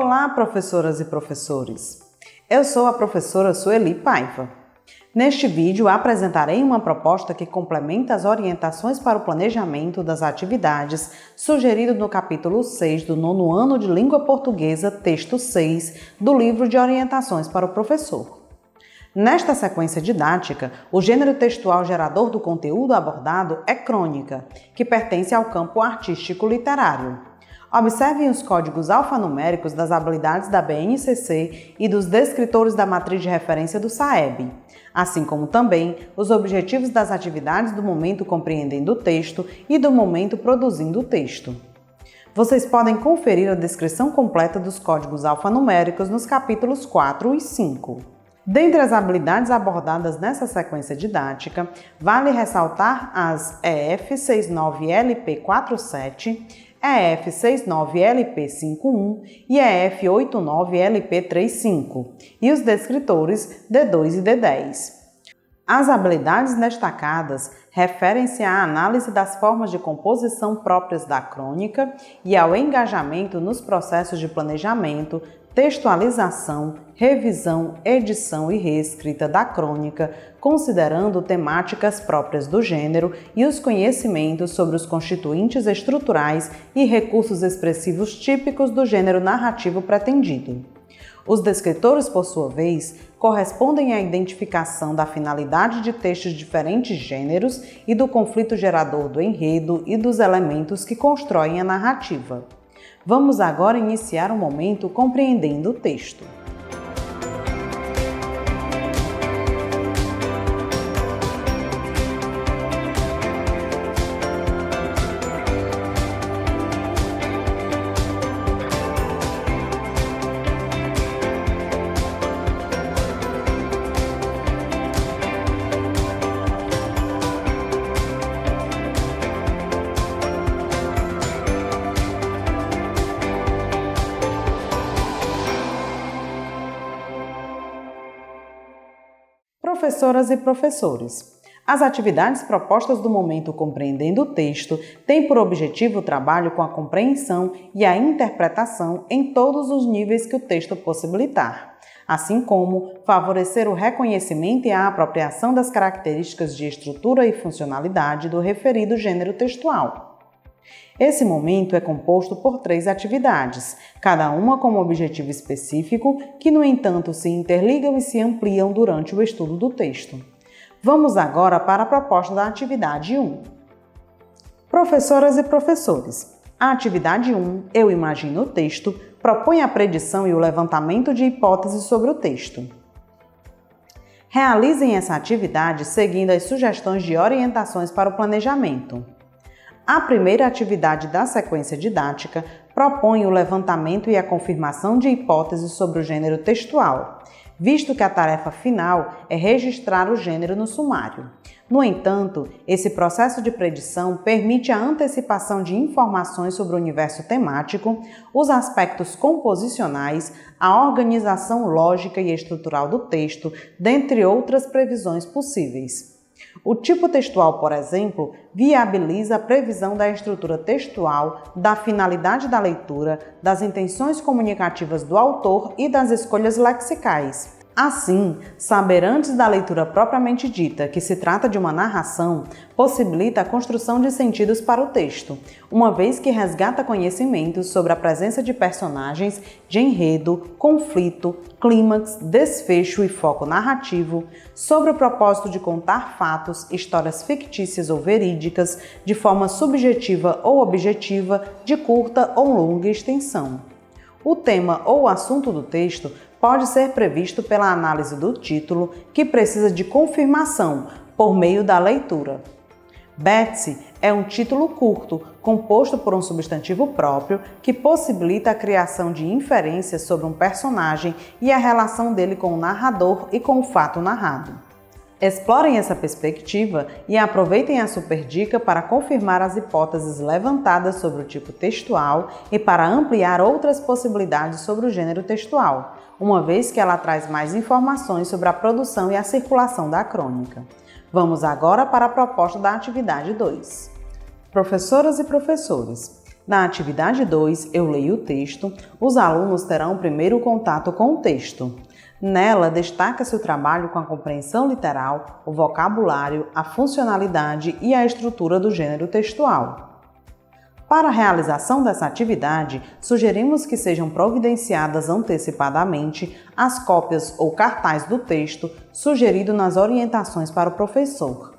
Olá, professoras e professores! Eu sou a professora Sueli Paiva. Neste vídeo, apresentarei uma proposta que complementa as orientações para o planejamento das atividades sugerido no capítulo 6 do 9º ano de Língua Portuguesa, texto 6, do livro de Orientações para o Professor. Nesta sequência didática, o gênero textual gerador do conteúdo abordado é crônica, que pertence ao campo artístico-literário. Observem os códigos alfanuméricos das habilidades da BNCC e dos descritores da matriz de referência do SAEB, assim como também os objetivos das atividades do momento compreendendo o texto e do momento produzindo o texto. Vocês podem conferir a descrição completa dos códigos alfanuméricos nos capítulos 4 e 5. Dentre as habilidades abordadas nessa sequência didática, vale ressaltar as EF69LP47, EF69LP51 e EF89LP35 e os descritores D2 e D10. As habilidades destacadas referem-se à análise das formas de composição próprias da crônica e ao engajamento nos processos de planejamento, textualização, revisão, edição e reescrita da crônica, considerando temáticas próprias do gênero e os conhecimentos sobre os constituintes estruturais e recursos expressivos típicos do gênero narrativo pretendido. Os descritores, por sua vez, correspondem à identificação da finalidade de textos de diferentes gêneros e do conflito gerador do enredo e dos elementos que constroem a narrativa. Vamos agora iniciar o momento compreendendo o texto. Professoras e professores, as atividades propostas do momento compreendendo o texto têm por objetivo o trabalho com a compreensão e a interpretação em todos os níveis que o texto possibilitar, assim como favorecer o reconhecimento e a apropriação das características de estrutura e funcionalidade do referido gênero textual. Esse momento é composto por 3 atividades, cada uma com um objetivo específico, que, no entanto, se interligam e se ampliam durante o estudo do texto. Vamos agora para a proposta da atividade 1. Professoras e professores, a atividade 1, Eu Imagino o Texto, propõe a predição e o levantamento de hipóteses sobre o texto. Realizem essa atividade seguindo as sugestões de orientações para o planejamento. A primeira atividade da sequência didática propõe o levantamento e a confirmação de hipóteses sobre o gênero textual, visto que a tarefa final é registrar o gênero no sumário. No entanto, esse processo de predição permite a antecipação de informações sobre o universo temático, os aspectos composicionais, a organização lógica e estrutural do texto, dentre outras previsões possíveis. O tipo textual, por exemplo, viabiliza a previsão da estrutura textual, da finalidade da leitura, das intenções comunicativas do autor e das escolhas lexicais. Assim, saber antes da leitura propriamente dita que se trata de uma narração possibilita a construção de sentidos para o texto, uma vez que resgata conhecimentos sobre a presença de personagens, de enredo, conflito, clímax, desfecho e foco narrativo, sobre o propósito de contar fatos, histórias fictícias ou verídicas, de forma subjetiva ou objetiva, de curta ou longa extensão. O tema ou assunto do texto pode ser previsto pela análise do título, que precisa de confirmação por meio da leitura. Betsy é um título curto, composto por um substantivo próprio, que possibilita a criação de inferências sobre um personagem e a relação dele com o narrador e com o fato narrado. Explorem essa perspectiva e aproveitem a superdica para confirmar as hipóteses levantadas sobre o tipo textual e para ampliar outras possibilidades sobre o gênero textual, uma vez que ela traz mais informações sobre a produção e a circulação da crônica. Vamos agora para a proposta da atividade 2. Professoras e professores, Na atividade 2, Eu Leio o Texto, os alunos terão o primeiro contato com o texto. Nela, destaca-se o trabalho com a compreensão literal, o vocabulário, a funcionalidade e a estrutura do gênero textual. Para a realização dessa atividade, sugerimos que sejam providenciadas antecipadamente as cópias ou cartaz do texto sugerido nas orientações para o professor.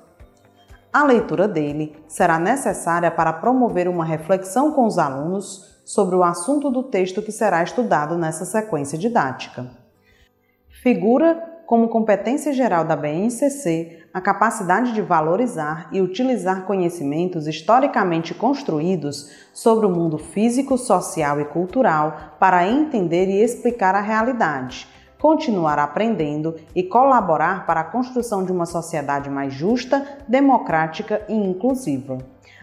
A leitura dele será necessária para promover uma reflexão com os alunos sobre o assunto do texto que será estudado nessa sequência didática. Figura como competência geral da BNCC a capacidade de valorizar e utilizar conhecimentos historicamente construídos sobre o mundo físico, social e cultural para entender e explicar a realidade, continuar aprendendo e colaborar para a construção de uma sociedade mais justa, democrática e inclusiva.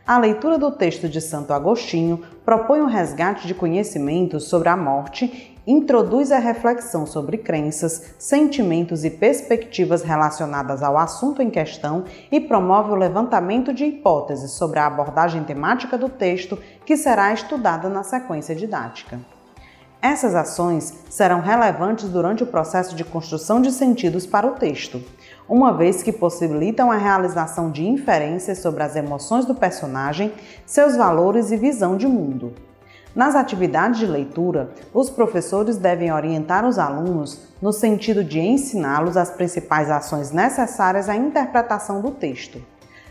A leitura do texto de Santo Agostinho propõe um resgate de conhecimentos sobre a morte, introduz a reflexão sobre crenças, sentimentos e perspectivas relacionadas ao assunto em questão e promove o levantamento de hipóteses sobre a abordagem temática do texto que será estudada na sequência didática. Essas ações serão relevantes durante o processo de construção de sentidos para o texto, uma vez que possibilitam a realização de inferências sobre as emoções do personagem, seus valores e visão de mundo. Nas atividades de leitura, os professores devem orientar os alunos no sentido de ensiná-los as principais ações necessárias à interpretação do texto.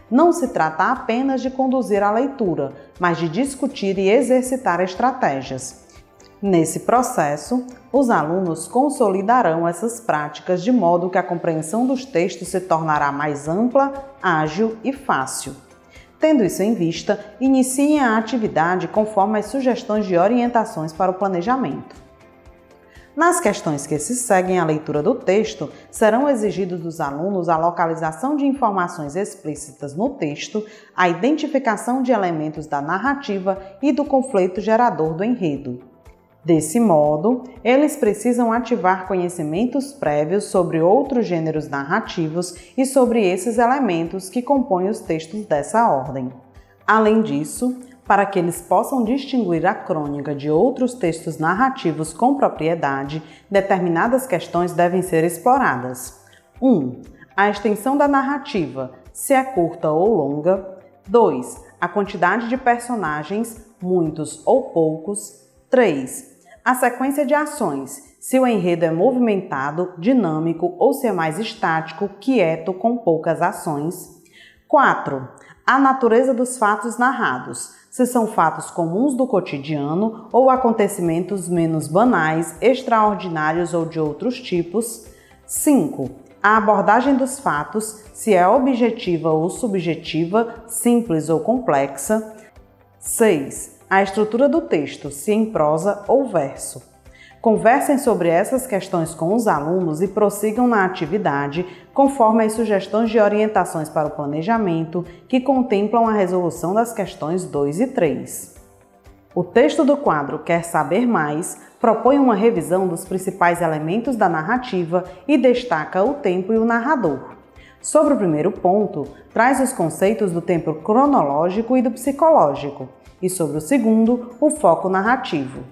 Não se trata apenas de conduzir a leitura, mas de discutir e exercitar estratégias. Nesse processo, os alunos consolidarão essas práticas de modo que a compreensão dos textos se tornará mais ampla, ágil e fácil. Tendo isso em vista, iniciem a atividade conforme as sugestões de orientações para o planejamento. Nas questões que se seguem à leitura do texto, serão exigidos dos alunos a localização de informações explícitas no texto, a identificação de elementos da narrativa e do conflito gerador do enredo. Desse modo, eles precisam ativar conhecimentos prévios sobre outros gêneros narrativos e sobre esses elementos que compõem os textos dessa ordem. Além disso, para que eles possam distinguir a crônica de outros textos narrativos com propriedade, determinadas questões devem ser exploradas. 1. A extensão da narrativa, se é curta ou longa. 2. A quantidade de personagens, muitos ou poucos. 3. A sequência de ações, se o enredo é movimentado, dinâmico ou se é mais estático, quieto, com poucas ações. 4. A natureza dos fatos narrados, se são fatos comuns do cotidiano ou acontecimentos menos banais, extraordinários ou de outros tipos. 5. A abordagem dos fatos, se é objetiva ou subjetiva, simples ou complexa. 6. A estrutura do texto, se em prosa ou verso. Conversem sobre essas questões com os alunos e prossigam na atividade conforme as sugestões de orientações para o planejamento que contemplam a resolução das questões 2 e 3. O texto do quadro Quer Saber Mais propõe uma revisão dos principais elementos da narrativa e destaca o tempo e o narrador. Sobre o primeiro ponto, traz os conceitos do tempo cronológico e do psicológico, e sobre o segundo, o foco narrativo.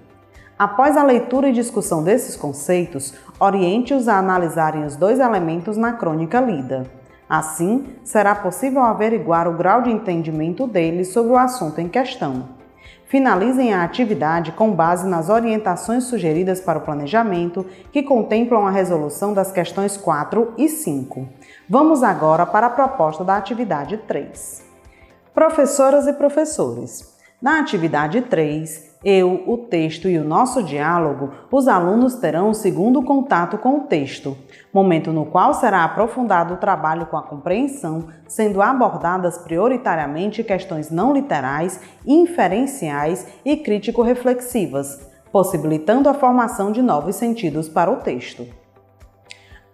Após a leitura e discussão desses conceitos, oriente-os a analisarem os dois elementos na crônica lida. Assim, será possível averiguar o grau de entendimento deles sobre o assunto em questão. Finalizem a atividade com base nas orientações sugeridas para o planejamento, que contemplam a resolução das questões 4 e 5. Vamos agora para a proposta da atividade 3. Professoras e professores, na atividade 3, eu, o texto e o nosso diálogo, os alunos terão o segundo contato com o texto, momento no qual será aprofundado o trabalho com a compreensão, sendo abordadas prioritariamente questões não literais, inferenciais e crítico-reflexivas, possibilitando a formação de novos sentidos para o texto.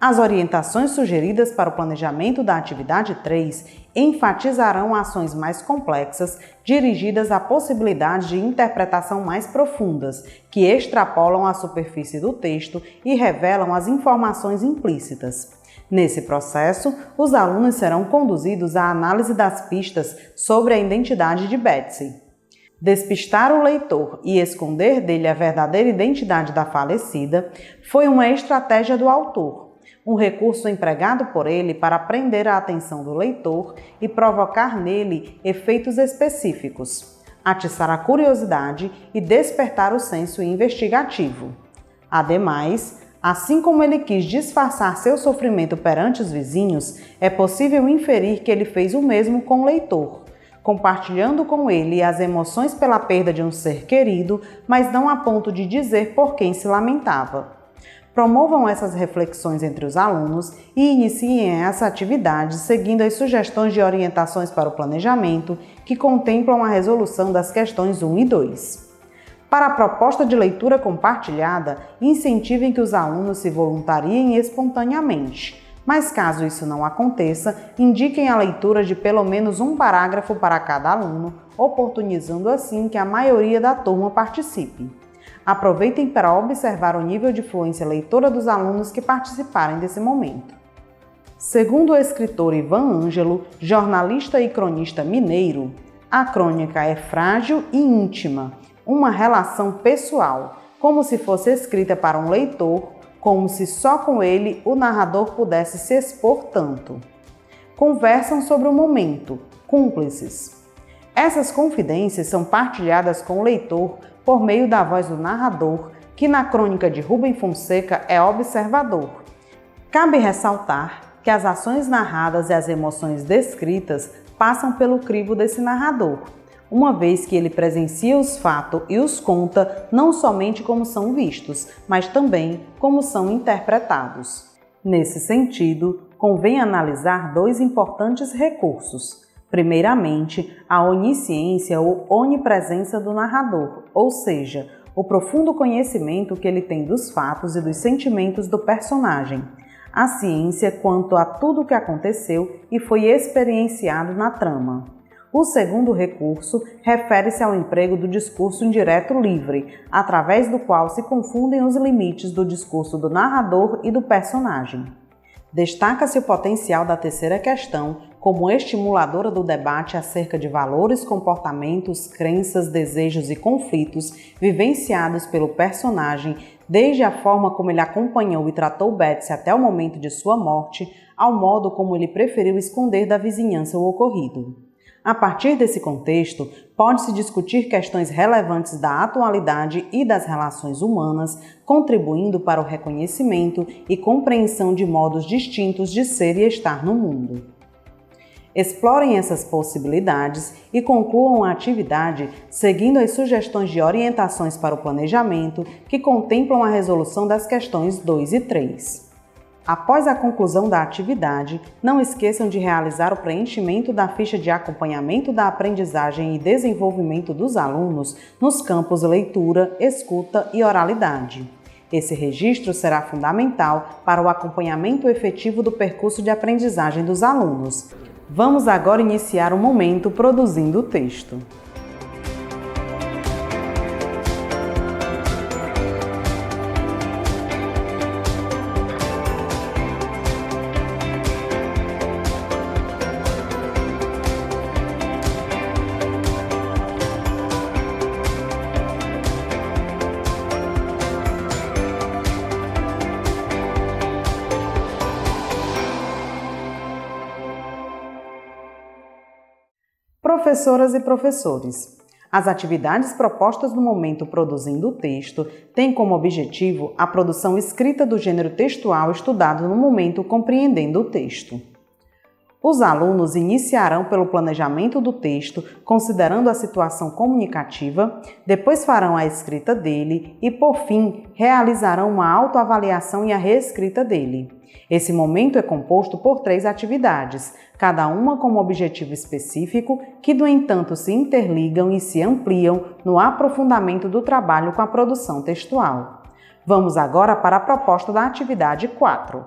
As orientações sugeridas para o planejamento da atividade 3 enfatizarão ações mais complexas dirigidas à possibilidade de interpretação mais profundas, que extrapolam a superfície do texto e revelam as informações implícitas. Nesse processo, os alunos serão conduzidos à análise das pistas sobre a identidade de Betsy. Despistar o leitor e esconder dele a verdadeira identidade da falecida foi uma estratégia do autor, um recurso empregado por ele para prender a atenção do leitor e provocar nele efeitos específicos, atiçar a curiosidade e despertar o senso investigativo. Ademais, assim como ele quis disfarçar seu sofrimento perante os vizinhos, é possível inferir que ele fez o mesmo com o leitor, compartilhando com ele as emoções pela perda de um ser querido, mas não a ponto de dizer por quem se lamentava. Promovam essas reflexões entre os alunos e iniciem essa atividade seguindo as sugestões de orientações para o planejamento que contemplam a resolução das questões 1 e 2. Para a proposta de leitura compartilhada, incentivem que os alunos se voluntariem espontaneamente, mas caso isso não aconteça, indiquem a leitura de pelo menos um parágrafo para cada aluno, oportunizando assim que a maioria da turma participe. Aproveitem para observar o nível de fluência leitora dos alunos que participarem desse momento. Segundo o escritor Ivan Ângelo, jornalista e cronista mineiro, a crônica é frágil e íntima, uma relação pessoal, como se fosse escrita para um leitor, como se só com ele o narrador pudesse se expor tanto. Conversam sobre o momento, cúmplices. Essas confidências são partilhadas com o leitor por meio da voz do narrador, que na crônica de Rubem Fonseca é observador. Cabe ressaltar que as ações narradas e as emoções descritas passam pelo crivo desse narrador, uma vez que ele presencia os fatos e os conta não somente como são vistos, mas também como são interpretados. Nesse sentido, convém analisar dois importantes recursos. Primeiramente, a onisciência ou onipresença do narrador, ou seja, o profundo conhecimento que ele tem dos fatos e dos sentimentos do personagem. A ciência quanto a tudo o que aconteceu e foi experienciado na trama. O segundo recurso refere-se ao emprego do discurso indireto livre, através do qual se confundem os limites do discurso do narrador e do personagem. Destaca-se o potencial da terceira questão como estimuladora do debate acerca de valores, comportamentos, crenças, desejos e conflitos vivenciados pelo personagem, desde a forma como ele acompanhou e tratou Betsy até o momento de sua morte, ao modo como ele preferiu esconder da vizinhança o ocorrido. A partir desse contexto, pode-se discutir questões relevantes da atualidade e das relações humanas, contribuindo para o reconhecimento e compreensão de modos distintos de ser e estar no mundo. Explorem essas possibilidades e concluam a atividade seguindo as sugestões de orientações para o planejamento que contemplam a resolução das questões 2 e 3. Após a conclusão da atividade, não esqueçam de realizar o preenchimento da ficha de acompanhamento da aprendizagem e desenvolvimento dos alunos nos campos leitura, escuta e oralidade. Esse registro será fundamental para o acompanhamento efetivo do percurso de aprendizagem dos alunos. Vamos agora iniciar o momento produzindo o texto. Professoras e professores, as atividades propostas no momento produzindo o texto têm como objetivo a produção escrita do gênero textual estudado no momento compreendendo o texto. Os alunos iniciarão pelo planejamento do texto, considerando a situação comunicativa, depois farão a escrita dele e, por fim, realizarão uma autoavaliação e a reescrita dele. Esse momento é composto por 3 atividades, cada uma com um objetivo específico, que, no entanto, se interligam e se ampliam no aprofundamento do trabalho com a produção textual. Vamos agora para a proposta da atividade 4.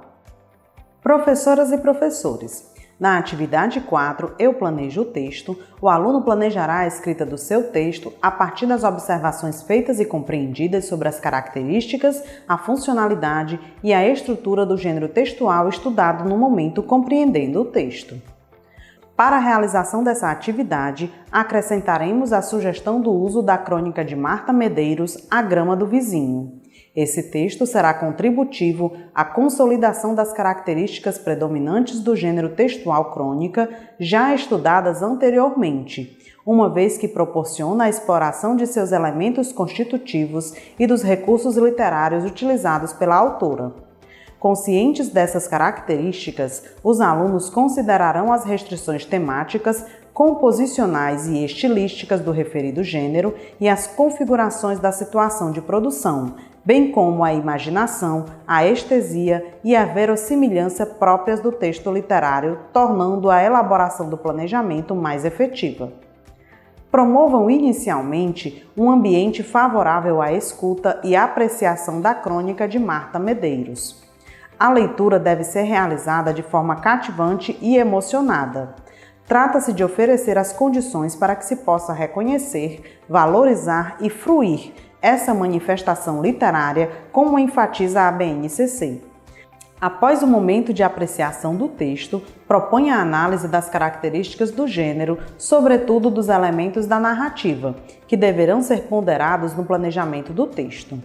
Professoras e professores, na atividade 4, Eu Planejo o Texto, o aluno planejará a escrita do seu texto a partir das observações feitas e compreendidas sobre as características, a funcionalidade e a estrutura do gênero textual estudado no momento compreendendo o texto. Para a realização dessa atividade, acrescentaremos a sugestão do uso da crônica de Marta Medeiros, A Grama do Vizinho. Esse texto será contributivo à consolidação das características predominantes do gênero textual crônica, já estudadas anteriormente, uma vez que proporciona a exploração de seus elementos constitutivos e dos recursos literários utilizados pela autora. Conscientes dessas características, os alunos considerarão as restrições temáticas, composicionais e estilísticas do referido gênero e as configurações da situação de produção, bem como a imaginação, a estesia e a verossimilhança próprias do texto literário, tornando a elaboração do planejamento mais efetiva. Promovam inicialmente um ambiente favorável à escuta e apreciação da crônica de Marta Medeiros. A leitura deve ser realizada de forma cativante e emocionada. Trata-se de oferecer as condições para que se possa reconhecer, valorizar e fruir essa manifestação literária, como enfatiza a BNCC. Após o momento de apreciação do texto, propõe a análise das características do gênero, sobretudo dos elementos da narrativa, que deverão ser ponderados no planejamento do texto.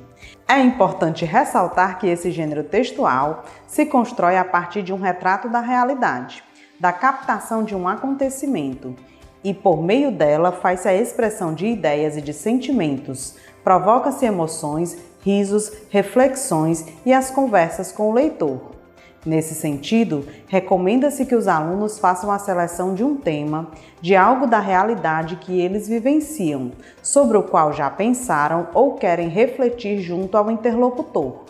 É importante ressaltar que esse gênero textual se constrói a partir de um retrato da realidade, da captação de um acontecimento, e por meio dela faz-se a expressão de ideias e de sentimentos, provoca-se emoções, risos, reflexões e as conversas com o leitor. Nesse sentido, recomenda-se que os alunos façam a seleção de um tema, de algo da realidade que eles vivenciam, sobre o qual já pensaram ou querem refletir junto ao interlocutor.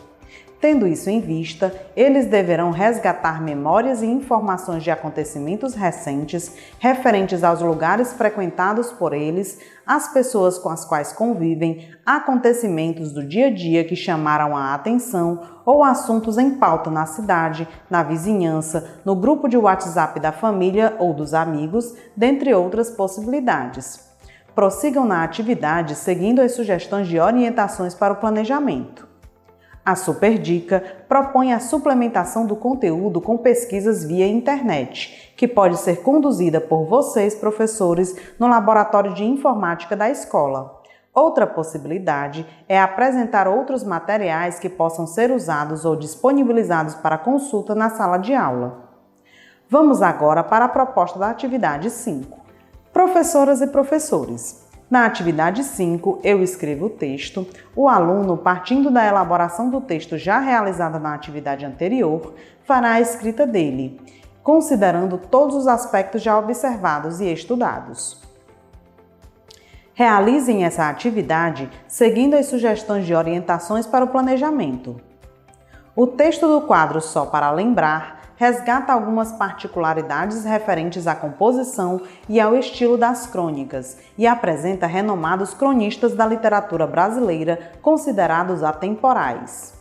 Tendo isso em vista, eles deverão resgatar memórias e informações de acontecimentos recentes, referentes aos lugares frequentados por eles, às pessoas com as quais convivem, acontecimentos do dia a dia que chamaram a atenção ou assuntos em pauta na cidade, na vizinhança, no grupo de WhatsApp da família ou dos amigos, dentre outras possibilidades. Prossigam na atividade seguindo as sugestões de orientações para o planejamento. A Superdica propõe a suplementação do conteúdo com pesquisas via internet, que pode ser conduzida por vocês, professores, no laboratório de informática da escola. Outra possibilidade é apresentar outros materiais que possam ser usados ou disponibilizados para consulta na sala de aula. Vamos agora para a proposta da atividade 5. Professoras e professores, na atividade 5, eu escrevo o texto. O aluno, partindo da elaboração do texto já realizada na atividade anterior, fará a escrita dele, considerando todos os aspectos já observados e estudados. Realizem essa atividade seguindo as sugestões de orientações para o planejamento. O texto do quadro Só para Lembrar resgata algumas particularidades referentes à composição e ao estilo das crônicas e apresenta renomados cronistas da literatura brasileira considerados atemporais.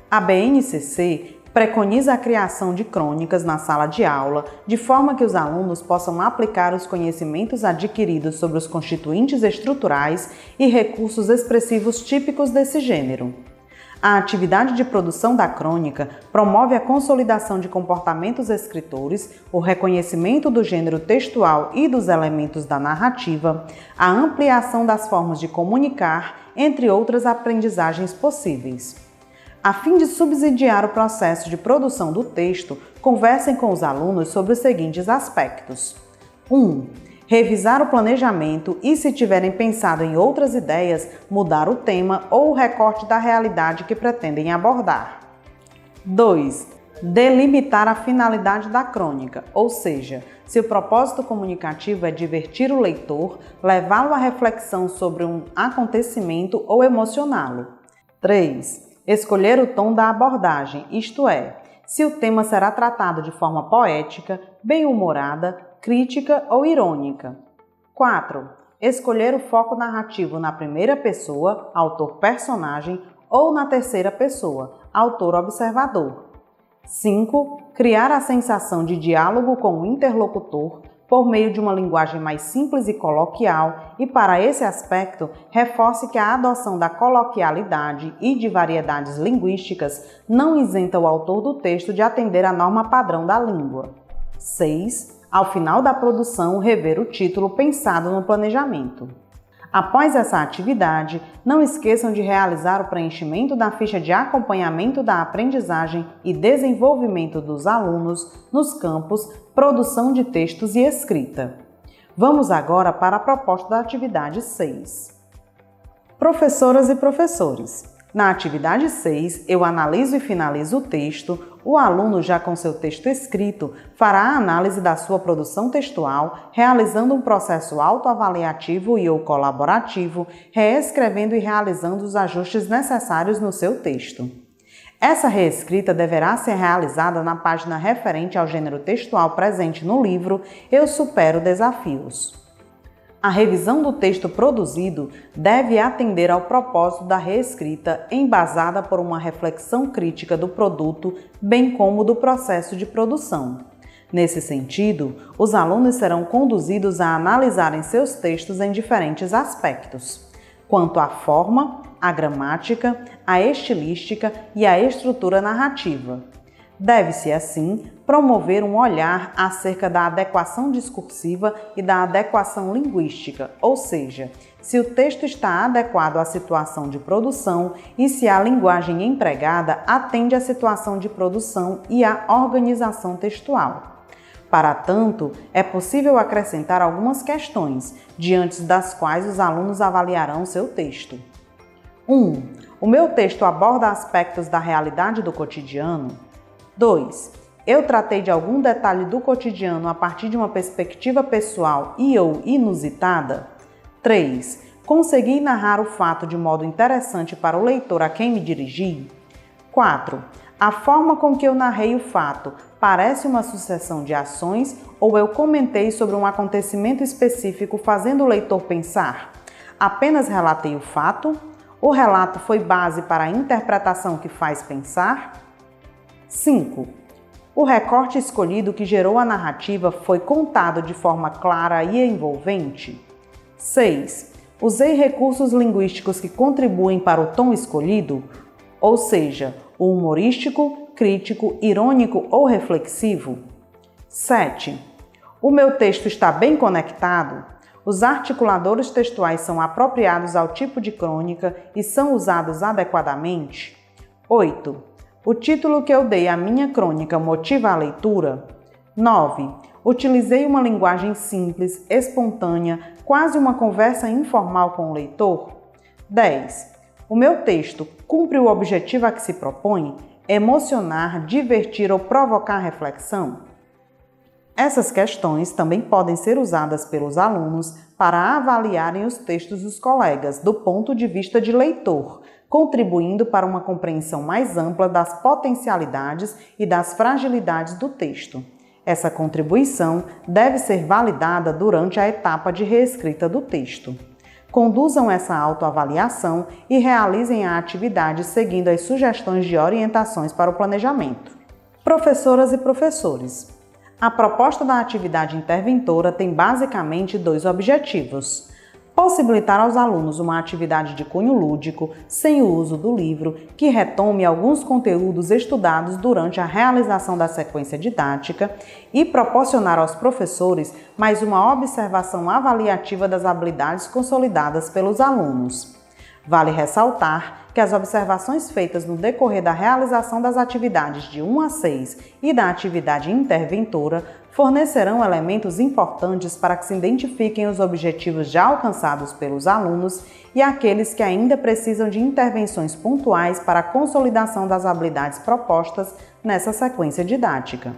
A BNCC preconiza a criação de crônicas na sala de aula, de forma que os alunos possam aplicar os conhecimentos adquiridos sobre os constituintes estruturais e recursos expressivos típicos desse gênero. A atividade de produção da crônica promove a consolidação de comportamentos escritores, o reconhecimento do gênero textual e dos elementos da narrativa, a ampliação das formas de comunicar, entre outras aprendizagens possíveis. A fim de subsidiar o processo de produção do texto, conversem com os alunos sobre os seguintes aspectos. 1. Revisar o planejamento e, se tiverem pensado em outras ideias, mudar o tema ou o recorte da realidade que pretendem abordar. 2. Delimitar a finalidade da crônica, ou seja, se o propósito comunicativo é divertir o leitor, levá-lo à reflexão sobre um acontecimento ou emocioná-lo. 3. Escolher o tom da abordagem, isto é, se o tema será tratado de forma poética, bem-humorada, crítica ou irônica. 4. Escolher o foco narrativo na primeira pessoa, autor-personagem, ou na terceira pessoa, autor-observador. 5. Criar a sensação de diálogo com o interlocutor por meio de uma linguagem mais simples e coloquial e, para esse aspecto, reforce que a adoção da coloquialidade e de variedades linguísticas não isenta o autor do texto de atender à norma padrão da língua. 6. ao final da produção, rever o título pensado no planejamento. Após essa atividade, não esqueçam de realizar o preenchimento da ficha de acompanhamento da aprendizagem e desenvolvimento dos alunos nos campos Produção de Textos e Escrita. Vamos agora para a proposta da atividade 6. Professoras e professores, na atividade 6, eu analiso e finalizo o texto. O aluno, já com seu texto escrito, fará a análise da sua produção textual, realizando um processo autoavaliativo e/ou colaborativo, reescrevendo e realizando os ajustes necessários no seu texto. Essa reescrita deverá ser realizada na página referente ao gênero textual presente no livro Eu Supero Desafios. A revisão do texto produzido deve atender ao propósito da reescrita, embasada por uma reflexão crítica do produto, bem como do processo de produção. Nesse sentido, os alunos serão conduzidos a analisarem seus textos em diferentes aspectos, quanto à forma, à gramática, à estilística e à estrutura narrativa. Deve-se, assim, promover um olhar acerca da adequação discursiva e da adequação linguística, ou seja, se o texto está adequado à situação de produção e se a linguagem empregada atende à situação de produção e à organização textual. Para tanto, é possível acrescentar algumas questões, diante das quais os alunos avaliarão seu texto. 1. O meu texto aborda aspectos da realidade do cotidiano? 2. Eu tratei de algum detalhe do cotidiano a partir de uma perspectiva pessoal e/ou inusitada? 3. Consegui narrar o fato de modo interessante para o leitor a quem me dirigi? 4. A forma com que eu narrei o fato parece uma sucessão de ações ou eu comentei sobre um acontecimento específico fazendo o leitor pensar? Apenas relatei o fato? O relato foi base para a interpretação que faz pensar? 5. O recorte escolhido que gerou a narrativa foi contado de forma clara e envolvente? 6. Usei recursos linguísticos que contribuem para o tom escolhido, ou seja, o humorístico, crítico, irônico ou reflexivo? 7. O meu texto está bem conectado? Os articuladores textuais são apropriados ao tipo de crônica e são usados adequadamente? 8. O título que eu dei à minha crônica motiva a leitura? 9. Utilizei uma linguagem simples, espontânea, quase uma conversa informal com o leitor? 10. O meu texto cumpre o objetivo a que se propõe? Emocionar, divertir ou provocar reflexão? Essas questões também podem ser usadas pelos alunos para avaliarem os textos dos colegas do ponto de vista de leitor, contribuindo para uma compreensão mais ampla das potencialidades e das fragilidades do texto. Essa contribuição deve ser validada durante a etapa de reescrita do texto. Conduzam essa autoavaliação e realizem a atividade seguindo as sugestões de orientações para o planejamento. Professoras e professores, a proposta da atividade interventora tem basicamente 2 objetivos: possibilitar aos alunos uma atividade de cunho lúdico, sem o uso do livro, que retome alguns conteúdos estudados durante a realização da sequência didática, e proporcionar aos professores mais uma observação avaliativa das habilidades consolidadas pelos alunos. Vale ressaltar que as observações feitas no decorrer da realização das atividades de 1 a 6 e da atividade interventora fornecerão elementos importantes para que se identifiquem os objetivos já alcançados pelos alunos e aqueles que ainda precisam de intervenções pontuais para a consolidação das habilidades propostas nessa sequência didática.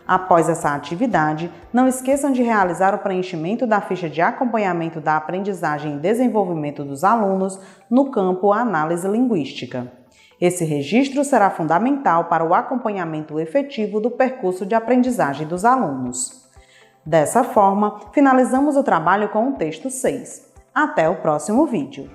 Após essa atividade, não esqueçam de realizar o preenchimento da ficha de acompanhamento da aprendizagem e desenvolvimento dos alunos no campo Análise Linguística. Esse registro será fundamental para o acompanhamento efetivo do percurso de aprendizagem dos alunos. Dessa forma, finalizamos o trabalho com o texto 6. Até o próximo vídeo!